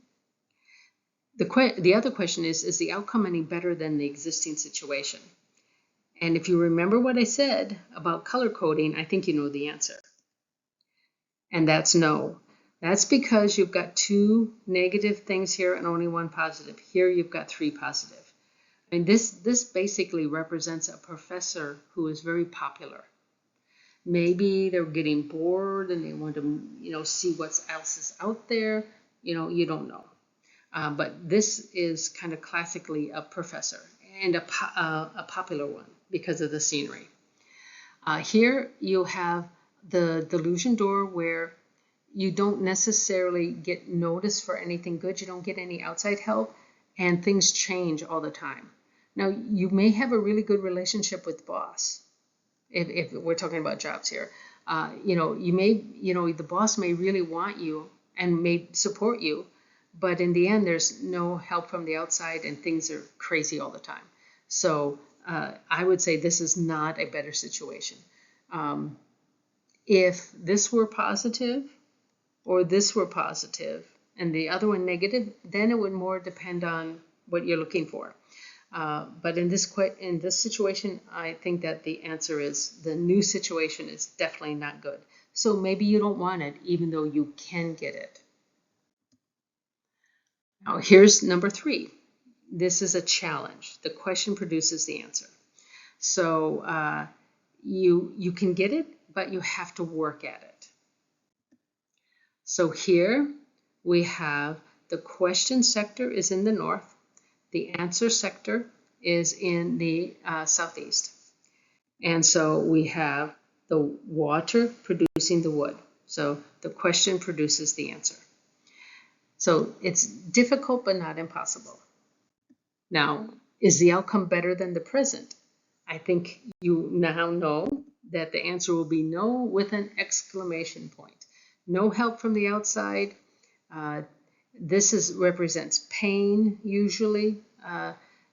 The other question is the outcome any better than the existing situation? And if you remember what I said about color coding, I think you know the answer. And that's no. That's because you've got 2 negative things here and only 1 positive. Here you've got 3 positive. And this basically represents a professor who is very popular. Maybe they're getting bored and they want to, see what else is out there. You don't know. But this is kind of classically a professor and a popular one because of the scenery. Here you have the delusion door where you don't necessarily get noticed for anything good. You don't get any outside help, and things change all the time. Now, you may have a really good relationship with the boss, if we're talking about jobs here. The boss may really want you and may support you, but in the end, there's no help from the outside and things are crazy all the time. So I would say this is not a better situation. If this were positive or this were positive and the other one negative, then it would more depend on what you're looking for. But in this situation, I think that the answer is the new situation is definitely not good. So maybe you don't want it, even though you can get it. Now, here's number 3. This is a challenge. The question produces the answer. So you can get it, but you have to work at it. So here we have the question sector is in the north. The answer sector is in the southeast. And so we have the water producing the wood. So the question produces the answer. So it's difficult but not impossible. Now, is the outcome better than the present? I think you now know that the answer will be no with an exclamation point. No help from the outside. This represents pain usually,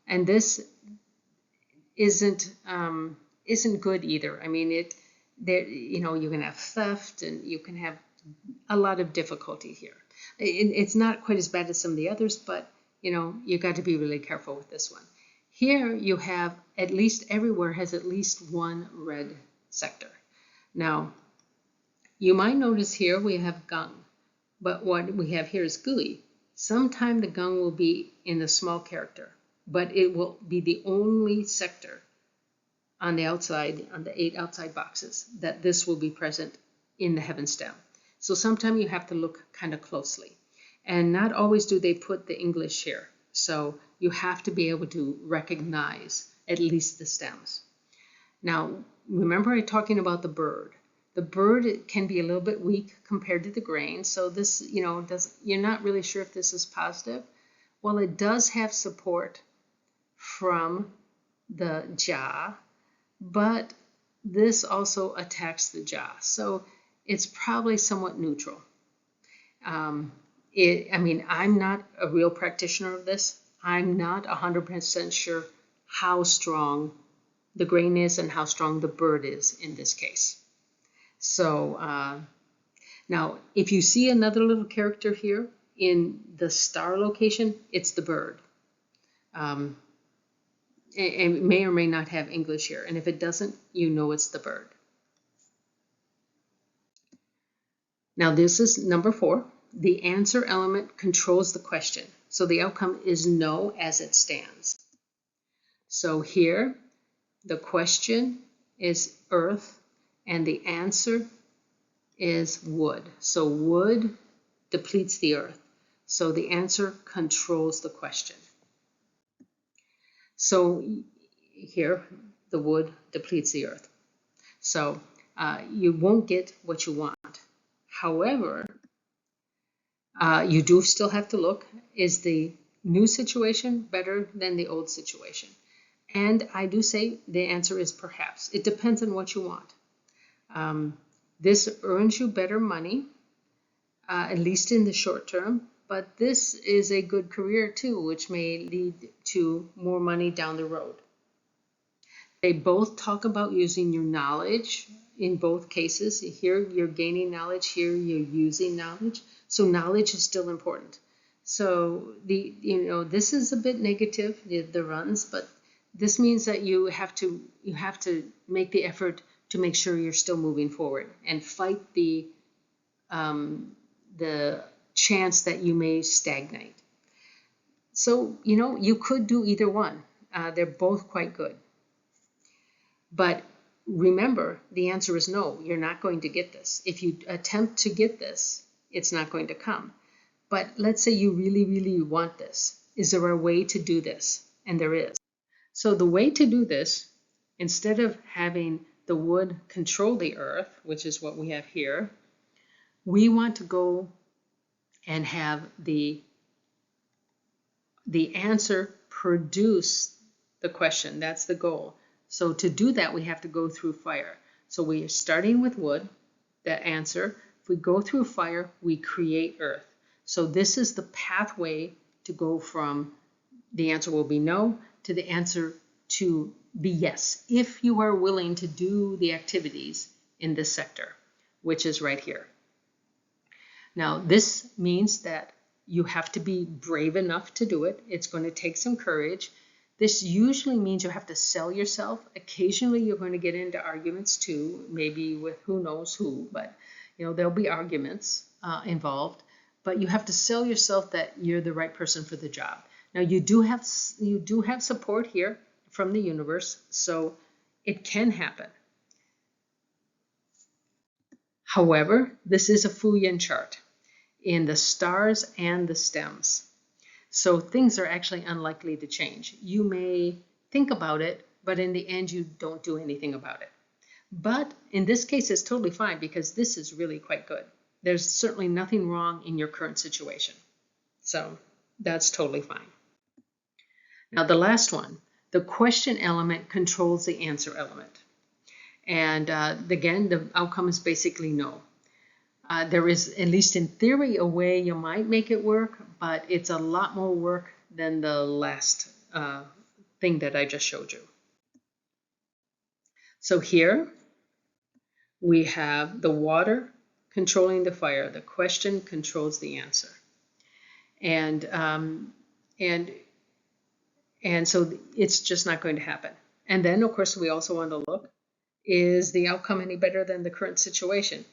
and this isn't good either. I mean, you can have theft and you can have a lot of difficulty here. It's not quite as bad as some of the others, but you got to be really careful with this one. Here you have at least everywhere has at least 1 red sector. Now, you might notice here we have gung, but what we have here is gui. Sometime the gung will be in a small character, but it will be the only sector on the outside, on the 8 outside boxes, that this will be present in the heaven stem. So sometimes you have to look kind of closely. And not always do they put the English here. So you have to be able to recognize at least the stems. Now, remember I talking about the bird. The bird can be a little bit weak compared to the grain. So this, you're not really sure if this is positive. Well, it does have support from the jaw, but this also attacks the jaw. So it's probably somewhat neutral. I'm not a real practitioner of this. I'm not 100% sure how strong the grain is and how strong the bird is in this case. So now, if you see another little character here in the star location, it's the bird. And it may or may not have English here. And if it doesn't, you know it's the bird. Now, this is number 4. The answer element controls the question. So the outcome is no as it stands. So here, the question is earth and the answer is wood. So wood depletes the earth. So the answer controls the question. So here, the wood depletes the earth. So you won't get what you want. However, you do still have to look, is the new situation better than the old situation? And I do say the answer is perhaps. It depends on what you want. This earns you better money, at least in the short term, but this is a good career too, which may lead to more money down the road. They both talk about using your knowledge in both cases. Here you're gaining knowledge, here you're using knowledge. So knowledge is still important. So this is a bit negative, the runs, but this means that you have to make the effort to make sure you're still moving forward and fight the chance that you may stagnate. So you could do either one. They're both quite good. But remember, the answer is no, you're not going to get this. If you attempt to get this, it's not going to come. But let's say you really, really want this. Is there a way to do this? And there is. So the way to do this, instead of having the wood control the earth, which is what we have here, we want to go and have the answer produce the question. That's the goal. So to do that, we have to go through fire. So we are starting with wood, that answer. If we go through fire, we create earth. So this is the pathway to go from the answer will be no to the answer to be yes, if you are willing to do the activities in this sector, which is right here. Now, this means that you have to be brave enough to do it. It's going to take some courage. This usually means you have to sell yourself. Occasionally, you're going to get into arguments too, maybe with who knows who, but there'll be arguments involved. But you have to sell yourself that you're the right person for the job. Now, you do have support here from the universe, so it can happen. However, this is a Fuyin chart in the stars and the stems. So things are actually unlikely to change. You may think about it, but in the end, you don't do anything about it. But in this case, it's totally fine because this is really quite good. There's certainly nothing wrong in your current situation. So that's totally fine. Now, the last one, the question element controls the answer element. And again, the outcome is basically no. There is, at least in theory, a way you might make it work, but it's a lot more work than the last thing that I just showed you. So here we have the water controlling the fire. The question controls the answer. And so it's just not going to happen. And then, of course, we also want to look, is the outcome any better than the current situation?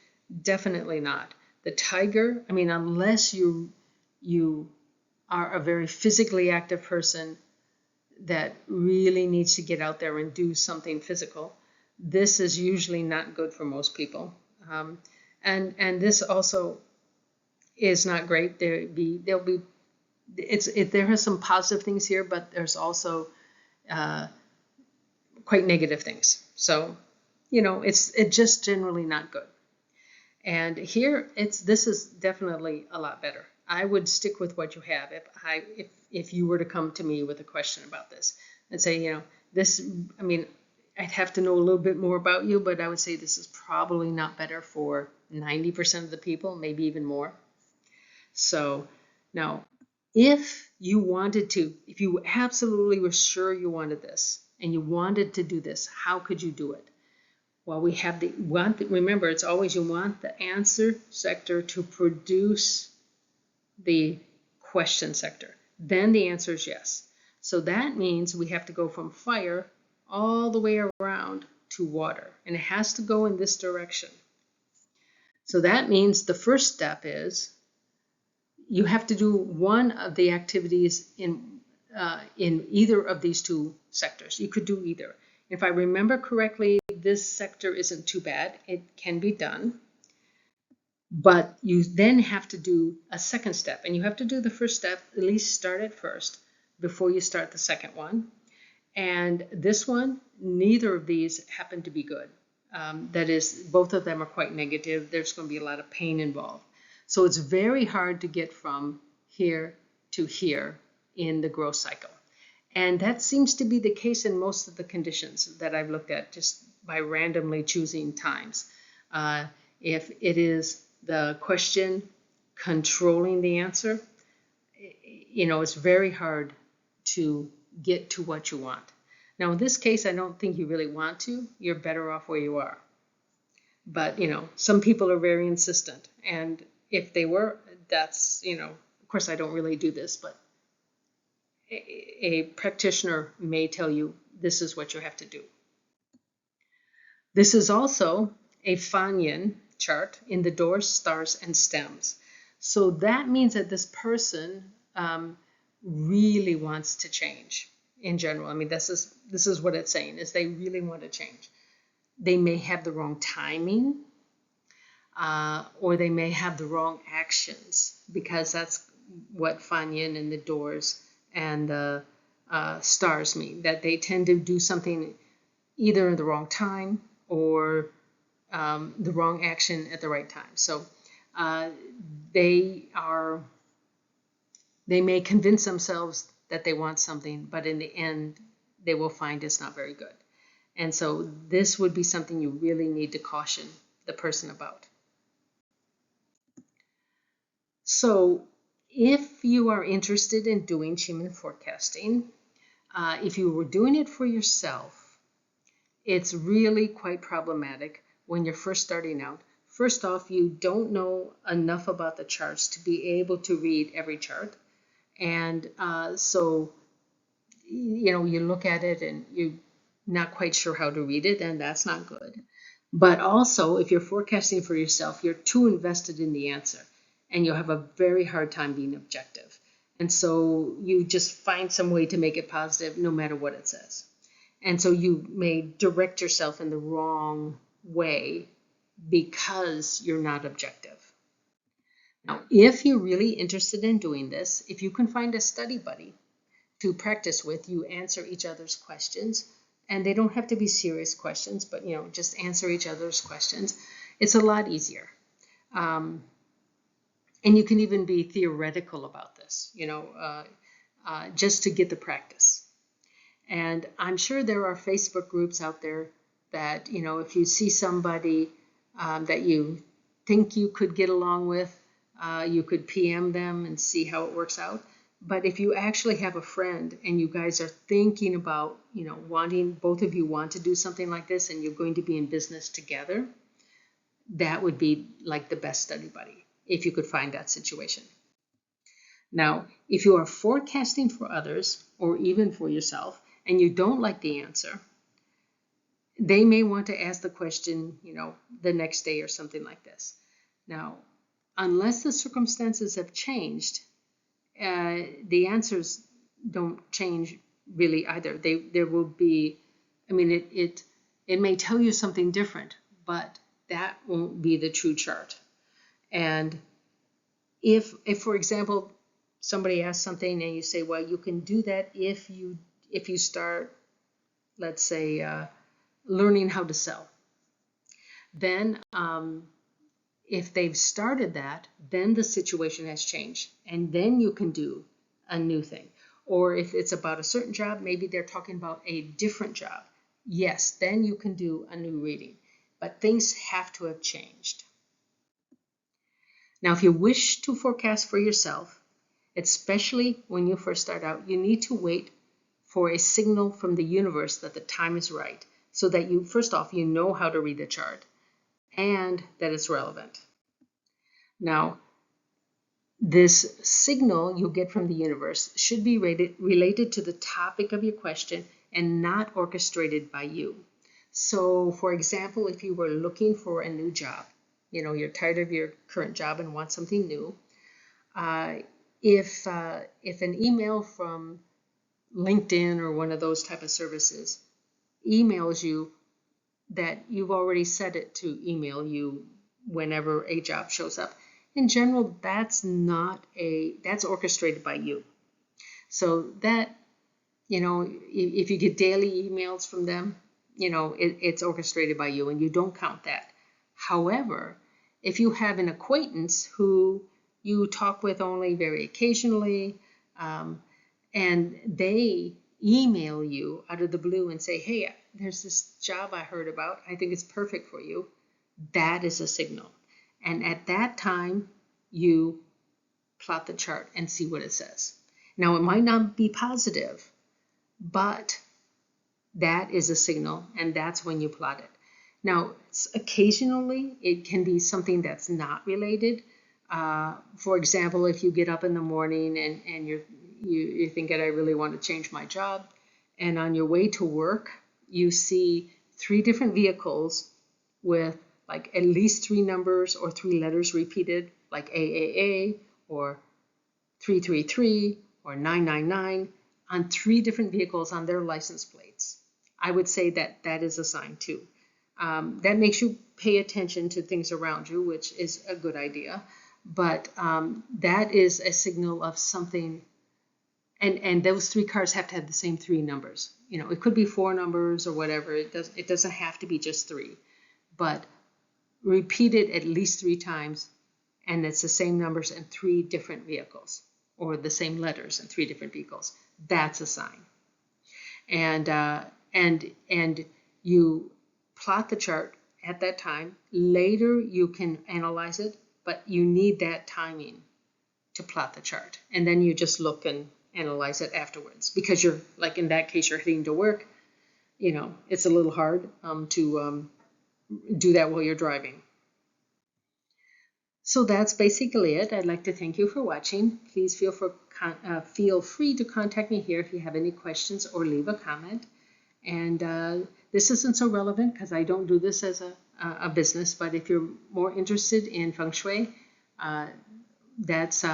Definitely not. The tiger, unless you are a very physically active person that really needs to get out there and do something physical, this is usually not good for most people. And this also is not great. There are some positive things here, but there's also quite negative things. So, it's just generally not good. And here, this is definitely a lot better. I would stick with what you have if you were to come to me with a question about this and say, I'd have to know a little bit more about you, but I would say this is probably not better for 90% of the people, maybe even more. So now, if you absolutely were sure you wanted this and you wanted to do this, how could you do it? Well, remember, it's always you want the answer sector to produce the question sector. Then the answer is yes. So that means we have to go from fire all the way around to water, and it has to go in this direction. So that means the first step is you have to do one of the activities in either of these two sectors. You could do either. If I remember correctly, this sector isn't too bad. It can be done. But you then have to do a second step. And you have to do the first step, at least start it first, before you start the second one. And this one, neither of these happen to be good. That is, both of them are quite negative. There's going to be a lot of pain involved. So it's very hard to get from here to here in the growth cycle. And that seems to be the case in most of the conditions that I've looked at, just by randomly choosing times. If it is the question controlling the answer, it's very hard to get to what you want. Now, in this case, I don't think you really want to. You're better off where you are. But, some people are very insistent. And if they were, that's, of course, I don't really do this, but a practitioner may tell you this is what you have to do. This is also a Fanyin chart in the doors, stars, and stems. So that means that this person really wants to change in general. I mean, this is what it's saying, is they really want to change. They may have the wrong timing, or they may have the wrong actions, because that's what Fanyin and the doors and the stars mean, that they tend to do something either in the wrong time or the wrong action at the right time. So they may convince themselves that they want something, but in the end, they will find it's not very good. And so this would be something you really need to caution the person about. So if you are interested in doing Qingmen forecasting, if you were doing it for yourself, it's really quite problematic when you're first starting out. First off, you don't know enough about the charts to be able to read every chart. And so, you look at it and you're not quite sure how to read it, and that's not good. But also, if you're forecasting for yourself, you're too invested in the answer, and you'll have a very hard time being objective. And so you just find some way to make it positive no matter what it says. And so you may direct yourself in the wrong way because you're not objective. Now, if you're really interested in doing this, if you can find a study buddy to practice with, you answer each other's questions, and they don't have to be serious questions, but just answer each other's questions. It's a lot easier. And you can even be theoretical about this, just to get the practice. And I'm sure there are Facebook groups out there that, if you see somebody that you think you could get along with, you could PM them and see how it works out. But if you actually have a friend and you guys are thinking about, both of you want to do something like this and you're going to be in business together, that would be like the best study buddy, if you could find that situation. Now, if you are forecasting for others or even for yourself and you don't like the answer, they may want to ask the question, the next day or something like this. Now, unless the circumstances have changed, the answers don't change really either. There will be, it may tell you something different, but that won't be the true chart. And if for example, somebody asks something and you say, well, you can do that if you start, let's say, learning how to sell. Then if they've started that, then the situation has changed, and then you can do a new thing. Or if it's about a certain job, maybe they're talking about a different job. Yes, then you can do a new reading, but things have to have changed. Now, if you wish to forecast for yourself, especially when you first start out, you need to wait for a signal from the universe that the time is right, so that you, first off, you know how to read the chart and that it's relevant. Now, this signal you get from the universe should be related to the topic of your question and not orchestrated by you. So, for example, if you were looking for a new job, you're tired of your current job and want something new, if an email from LinkedIn or one of those type of services emails you that you've already set it to email you whenever a job shows up, in general, that's orchestrated by you. So that, if you get daily emails from them, it's orchestrated by you and you don't count that. However, if you have an acquaintance who you talk with only very occasionally, and they email you out of the blue and say, hey, there's this job I heard about, I think it's perfect for you, that is a signal. And at that time, you plot the chart and see what it says. Now, it might not be positive, but that is a signal, and that's when you plot it. Now, occasionally, it can be something that's not related. For example, if you get up in the morning and you're thinking, I really want to change my job, and on your way to work, you see 3 different vehicles with like at least 3 numbers or 3 letters repeated, like AAA or 333 or 999 on 3 different vehicles on their license plates. I would say that that is a sign too. That makes you pay attention to things around you, which is a good idea. But that is a signal of something. And those 3 cars have to have the same 3 numbers. You know, it could be 4 numbers or whatever. It doesn't have to be just 3. But repeat it at least 3 times, and it's the same numbers in 3 different vehicles, or the same letters in 3 different vehicles. That's a sign. And you plot the chart at that time. Later you can analyze it, but you need that timing to plot the chart. And then you just look and analyze it afterwards, because you're, like in that case, you're heading to work. You know, it's a little hard to do that while you're driving. So that's basically it. I'd like to thank you for watching. Please feel free to contact me here if you have any questions or leave a comment. And this isn't so relevant because I don't do this as a business, but if you're more interested in feng shui, that's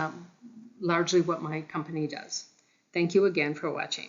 largely what my company does. Thank you again for watching.